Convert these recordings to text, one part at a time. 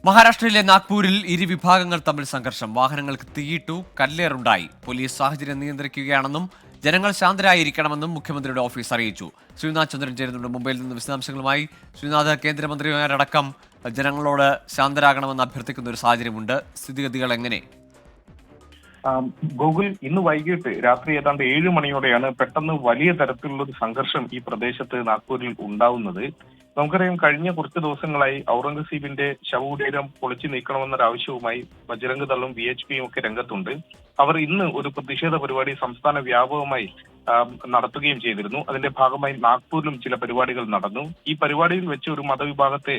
മഹാരാഷ്ട്രയിലെ നാഗ്പൂരിൽ ഇരുവിഭാഗങ്ങൾ തമ്മിൽ സംഘർഷം. വാഹനങ്ങൾക്ക് തീയിട്ടു, കല്ലേറുണ്ടായി. പോലീസ് സാഹചര്യം നിയന്ത്രിക്കുകയാണെന്നും ജനങ്ങൾ ശാന്തരായിരിക്കണമെന്നും മുഖ്യമന്ത്രിയുടെ ഓഫീസ് അറിയിച്ചു. ശ്രീനാഥ് ചന്ദ്രൻ ചേരുന്നുണ്ട് മുംബൈയിൽ നിന്ന് വിശദാംശങ്ങളുമായി. ശ്രീനാഥ്, കേന്ദ്രമന്ത്രിമാരടക്കം ജനങ്ങളോട് ശാന്തരാകണമെന്ന് അഭ്യർത്ഥിക്കുന്ന ഒരു സാഹചര്യമുണ്ട്. സ്ഥിതിഗതികൾ എങ്ങനെ? ഗൂഗിൾ ഇന്ന് വൈകിട്ട് രാത്രി ഏതാണ്ട് 7 മണിയോടെയാണ് പെട്ടെന്ന് വലിയ തരത്തിലുള്ള ഒരു സംഘർഷം ഈ പ്രദേശത്ത് നാഗ്പൂരിൽ ഉണ്ടാവുന്നത്. നമുക്കറിയാം, കഴിഞ്ഞ കുറച്ച് ദിവസങ്ങളായി ഔറംഗസീബിന്റെ ശവകുടീരം പൊളിച്ചു നീക്കണമെന്നൊരാവശ്യവുമായി ബജരംഗ് ദളും VHPയും ഒക്കെ രംഗത്തുണ്ട്. അവർ ഇന്ന് ഒരു പ്രതിഷേധ പരിപാടി സംസ്ഥാന വ്യാപകമായി നടത്തുകയും ചെയ്തിരുന്നു. അതിന്റെ ഭാഗമായി നാഗ്പൂരിലും ചില പരിപാടികൾ നടന്നു. ഈ പരിപാടിയിൽ വെച്ച് ഒരു മതവിഭാഗത്തെ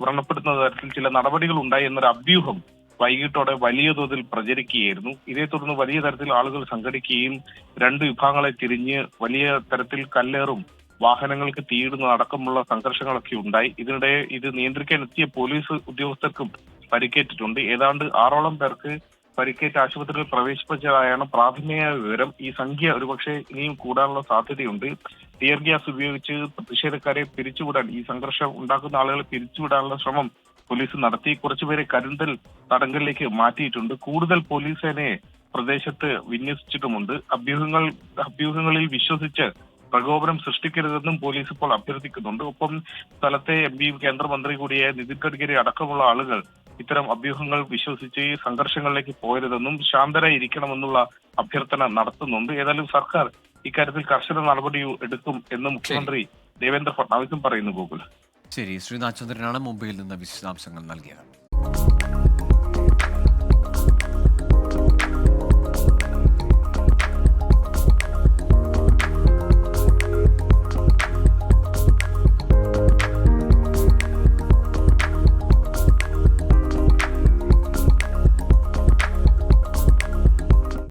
വ്രണപ്പെടുത്തുന്ന തരത്തിൽ ചില നടപടികൾ ഉണ്ടായി എന്നൊരു അഭ്യൂഹം വൈകിട്ടോടെ വലിയ തോതിൽ പ്രചരിക്കുകയായിരുന്നു. ഇതേ തുടർന്ന് വലിയ തരത്തിൽ ആളുകൾ സംഘടിക്കുകയും രണ്ട് വിഭാഗങ്ങളെ തിരിഞ്ഞ് വലിയ തരത്തിൽ കല്ലേറും വാഹനങ്ങൾക്ക് തീയിടുന്ന അടക്കമുള്ള സംഘർഷങ്ങളൊക്കെ ഉണ്ടായി. ഇതിനിടെ ഇത് നിയന്ത്രിക്കാൻ എത്തിയ പോലീസ് ഉദ്യോഗസ്ഥർക്കും പരിക്കേറ്റിട്ടുണ്ട്. ഏതാണ്ട് 6ഓളം പേർക്ക് പരിക്കേറ്റ് ആശുപത്രിയിൽ പ്രവേശിപ്പിച്ചതായാണ് പ്രാഥമിക വിവരം. ഈ സംഖ്യ ഒരുപക്ഷെ ഇനിയും കൂടാനുള്ള സാധ്യതയുണ്ട്. ടിയർ ഗ്യാസ് ഉപയോഗിച്ച് പ്രതിഷേധക്കാരെ പിരിച്ചുവിടാൻ, ഈ സംഘർഷം ഉണ്ടാക്കുന്ന ആളുകളെ പിരിച്ചുവിടാനുള്ള ശ്രമം പോലീസ് നടത്തി. കുറച്ചുപേരെ കരുതൽ തടങ്കലിലേക്ക് മാറ്റിയിട്ടുണ്ട്. കൂടുതൽ പോലീസ് സേനയെ പ്രദേശത്ത് വിന്യസിച്ചിട്ടുമുണ്ട്. അഭ്യൂഹങ്ങളിൽ വിശ്വസിച്ച് പ്രകോപനം സൃഷ്ടിക്കരുതെന്നും പോലീസ് ഇപ്പോൾ അഭ്യർത്ഥിക്കുന്നുണ്ട്. ഒപ്പം സ്ഥലത്തെ MP കേന്ദ്രമന്ത്രി കൂടിയായ നിതിൻ ഗഡ്കരി അടക്കമുള്ള ആളുകൾ ഇത്തരം അഭ്യൂഹങ്ങൾ വിശ്വസിച്ച് ഈ സംഘർഷങ്ങളിലേക്ക് പോയരുതെന്നും ശാന്തരായിരിക്കണമെന്നുള്ള അഭ്യർത്ഥന നടത്തുന്നുണ്ട്. ഏതായാലും സർക്കാർ ഇക്കാര്യത്തിൽ കർശന നടപടി എടുക്കും എന്ന് മുഖ്യമന്ത്രി ദേവേന്ദ്ര ഫഡ്നാവിസും പറയുന്നു. ഗൂഗിൾ ശരി, ശ്രീനാഥ് ചന്ദ്രനാണ് മുംബൈയിൽ നിന്ന് വിശദാംശങ്ങൾ നൽകിയത്.